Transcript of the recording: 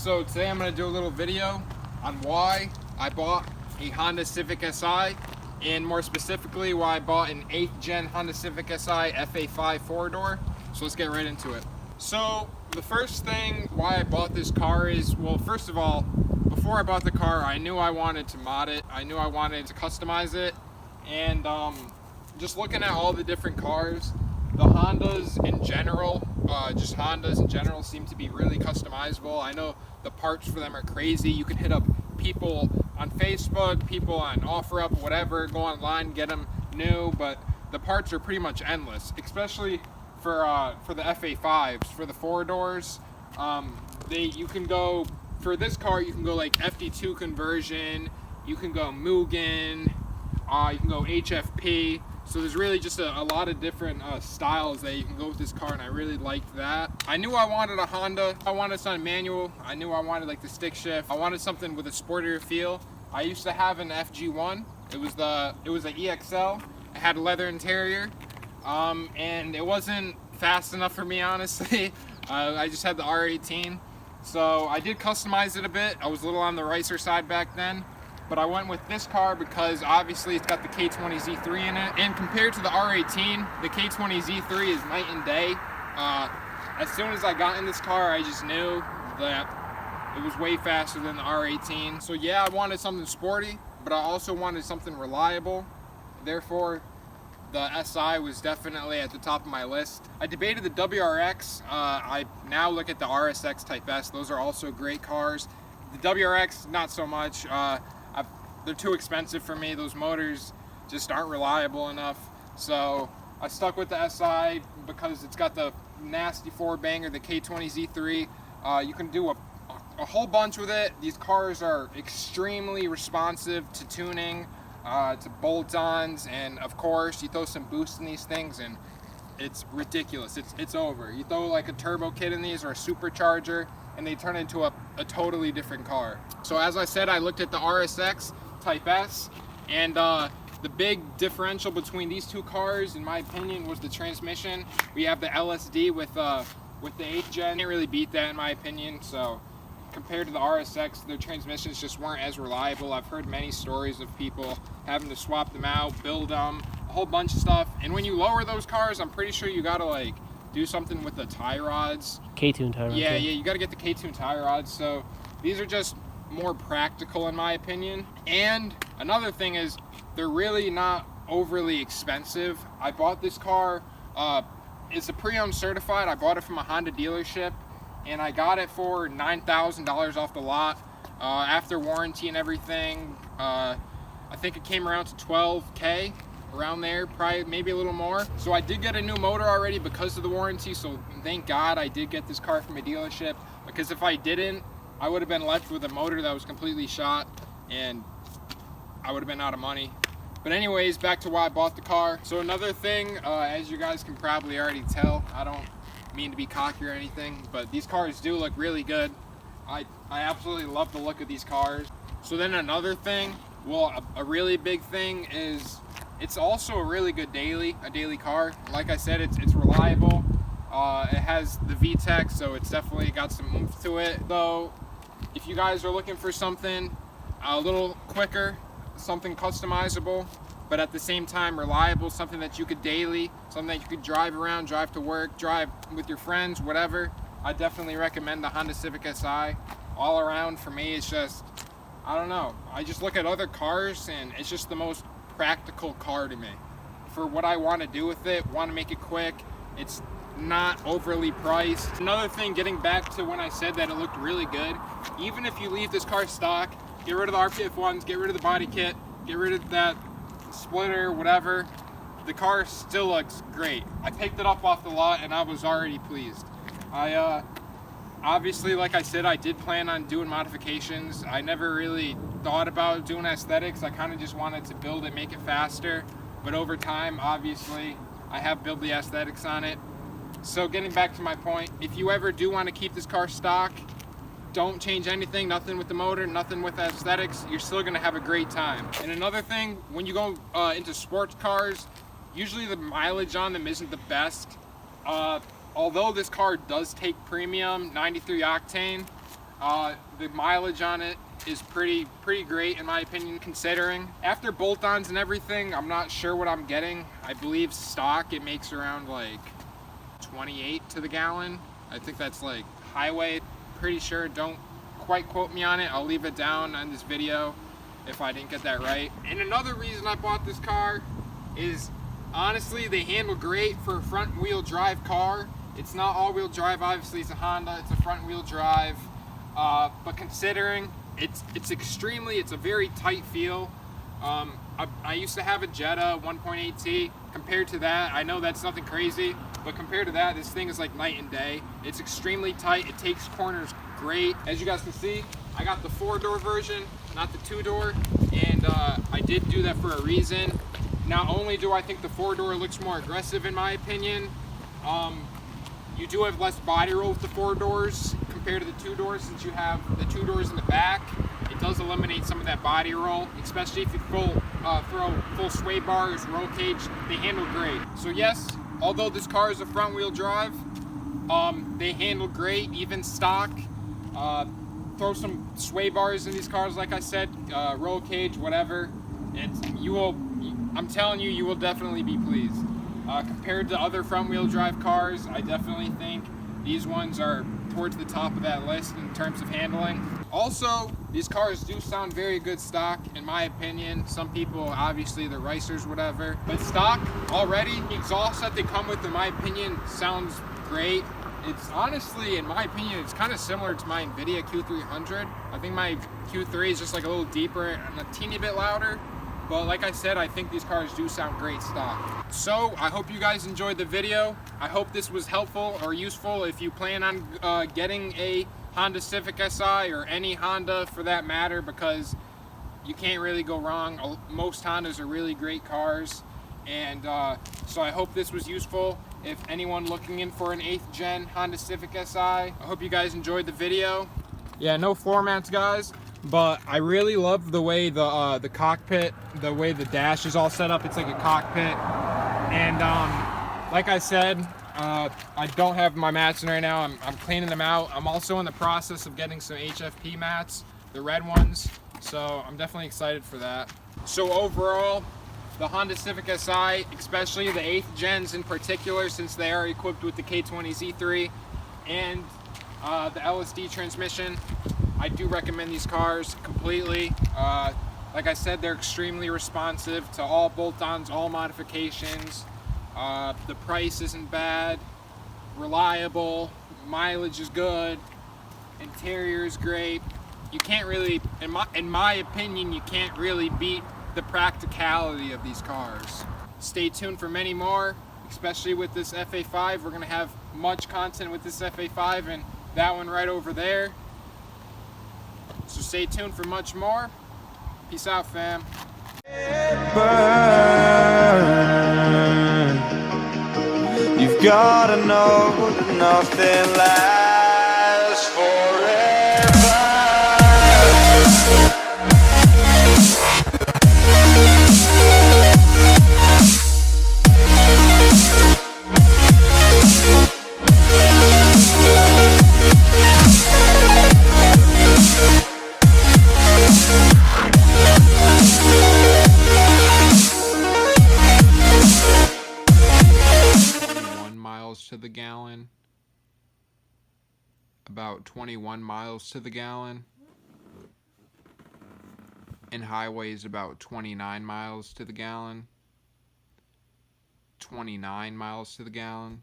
So today I'm going to do a little video on why I bought a Honda Civic Si, and more specifically why I bought an 8th gen Honda Civic Si FA5 4-door. So let's get right into it. So the first thing why I bought this car is, well, first of all, before I bought the car, I knew I wanted to mod it. I knew I wanted to customize it, and just looking at all the different cars, the Hondas in general, just Hondas in general seem to be really customizable. I know the parts for them are crazy. You can hit up people on Facebook, people on OfferUp, whatever, go online, get them new, but the parts are pretty much endless, especially for the FA5s, for the 4-doors. You can go, for this car, you can go like FD2 conversion, you can go Mugen, you can go HFP. So there's really just a lot of different styles that you can go with this car, and I really liked that. I knew I wanted a Honda. I wanted something manual. I knew I wanted like the stick shift. I wanted something with a sportier feel. I used to have an FG1. It was an EXL. It had a leather interior, and it wasn't fast enough for me, honestly. I just had the R18. So I did customize it a bit. I was a little on the racer side back then. But I went with this car because obviously it's got the K20Z3 in it. And compared to the R18, the K20Z3 is night and day. As soon as I got in this car, I just knew that it was way faster than the R18. So yeah, I wanted something sporty, but I also wanted something reliable. Therefore, the SI was definitely at the top of my list. I debated the WRX. I now look at the RSX Type S. Those are also great cars. The WRX, not so much. They're too expensive for me. Those motors just aren't reliable enough. So I stuck with the SI because it's got the nasty 4-banger, the K20Z3. You can do a whole bunch with it. These cars are extremely responsive to tuning, to bolt-ons, and of course you throw some boost in these things and it's ridiculous. It's over. You throw like a turbo kit in these or a supercharger and they turn into a totally different car. So as I said, I looked at the RSX Type S, and the big differential between these two cars, in my opinion, was the transmission. We have the LSD with the 8th gen. Can't really beat that in my opinion. So compared to the RSX, their transmissions just weren't as reliable. I've heard many stories of people having to swap them out, build them, a whole bunch of stuff. And when you lower those cars, I'm pretty sure you gotta like do something with the tie rods. K-tune tie rods. Yeah, you gotta get the K-tune tie rods. So these are just more practical in my opinion. And another thing is, they're really not overly expensive. I bought this car, it's a pre-owned certified. I bought it from a Honda dealership, and I got it for $9,000 off the lot. After warranty and everything, I think it came around to $12K, around there, probably maybe a little more. So I did get a new motor already because of the warranty, so thank God I did get this car from a dealership, because if I didn't, I would have been left with a motor that was completely shot, and I would have been out of money. But anyways, back to why I bought the car. So another thing, as you guys can probably already tell, I don't mean to be cocky or anything, but these cars do look really good. I absolutely love the look of these cars. So then another thing, well, a really big thing is, it's also a really good daily car. Like I said, it's reliable. It has the VTEC, so it's definitely got some oomph to it. Though, if you guys are looking for something a little quicker, something customizable, but at the same time reliable, something that you could daily, something that you could drive around, drive to work, drive with your friends, whatever, I definitely recommend the Honda Civic Si. All around, for me, it's just, I don't know, I just look at other cars and it's just the most practical car to me. For what I want to do with it, want to make it quick, it's not overly priced. Another thing, getting back to when I said that it looked really good, even if you leave this car stock, get rid of the RPF ones, get rid of the body kit, get rid of that splitter, whatever, the car still looks great. I picked it up off the lot and I was already pleased. Obviously, like I said, I did plan on doing modifications. I never really thought about doing aesthetics. I kind of just wanted to build it, make it faster. But over time, obviously, I have built the aesthetics on it. So getting back to my point, if you ever do want to keep this car stock, don't change anything, nothing with the motor, nothing with aesthetics, you're still gonna have a great time. And another thing, when you go into sports cars, usually the mileage on them isn't the best. Although this car does take premium 93 octane, The mileage on it is pretty great in my opinion, considering. After bolt-ons and everything, I'm not sure what I'm getting. I believe stock it makes around like 28 to the gallon. I think that's like highway. Pretty sure, don't quite quote me on it. I'll leave it down on this video if I didn't get that right. And another reason I bought this car is honestly they handle great for a front wheel drive car. It's not all-wheel drive, obviously it's a Honda, it's a front wheel drive. But considering it's a very tight feel. I used to have a Jetta 1.8T. Compared to that, I know that's nothing crazy, but compared to that, this thing is like night and day. It's extremely tight. It takes corners great. As you guys can see, I got the 4-door version, not the 2-door, and I did do that for a reason. Not only do I think the 4-door looks more aggressive in my opinion, you do have less body roll with the 4 doors compared to the 2 doors, since you have the 2 doors in the back. It does eliminate some of that body roll, especially if you throw full sway bars, roll cage. They handle great. So yes, although this car is a front wheel drive, they handle great, even stock. Throw some sway bars in these cars, like I said, roll cage, whatever, and I'm telling you, you will definitely be pleased. Compared to other front wheel drive cars, I definitely think these ones are towards the top of that list in terms of handling. Also, these cars do sound very good stock, in my opinion. Some people, obviously, they're racers, whatever. But stock, already, the exhaust that they come with, in my opinion, sounds great. It's honestly, in my opinion, it's kind of similar to my NVIDIA Q300. I think my Q3 is just like a little deeper and a teeny bit louder. But like I said, I think these cars do sound great stock. So I hope you guys enjoyed the video. I hope this was helpful or useful if you plan on getting a Honda Civic Si, or any Honda for that matter, because you can't really go wrong. Most Hondas are really great cars. And so I hope this was useful. If anyone looking in for an 8th gen Honda Civic Si, I hope you guys enjoyed the video. Yeah, no floor mats, guys. But I really love the way the cockpit, the way the dash is all set up. It's like a cockpit. And like I said, I don't have my mats in right now. I'm cleaning them out. I'm also in the process of getting some HFP mats, the red ones. So I'm definitely excited for that. So overall, the Honda Civic Si, especially the 8th gens in particular, since they are equipped with the K20 Z3 and the LSD transmission, I do recommend these cars completely. Like I said, they're extremely responsive to all bolt-ons, all modifications. The price isn't bad, reliable, mileage is good, interior is great. You can't really, in my opinion, you can't really beat the practicality of these cars. Stay tuned for many more, especially with this FA5. We're gonna have much content with this FA5 and that one right over there. So stay tuned for much more. Peace out, fam. You've gotta know that nothing lasts forever. 21 miles to the gallon. About 21 miles to the gallon. And highways about 29 miles to the gallon. 29 miles to the gallon.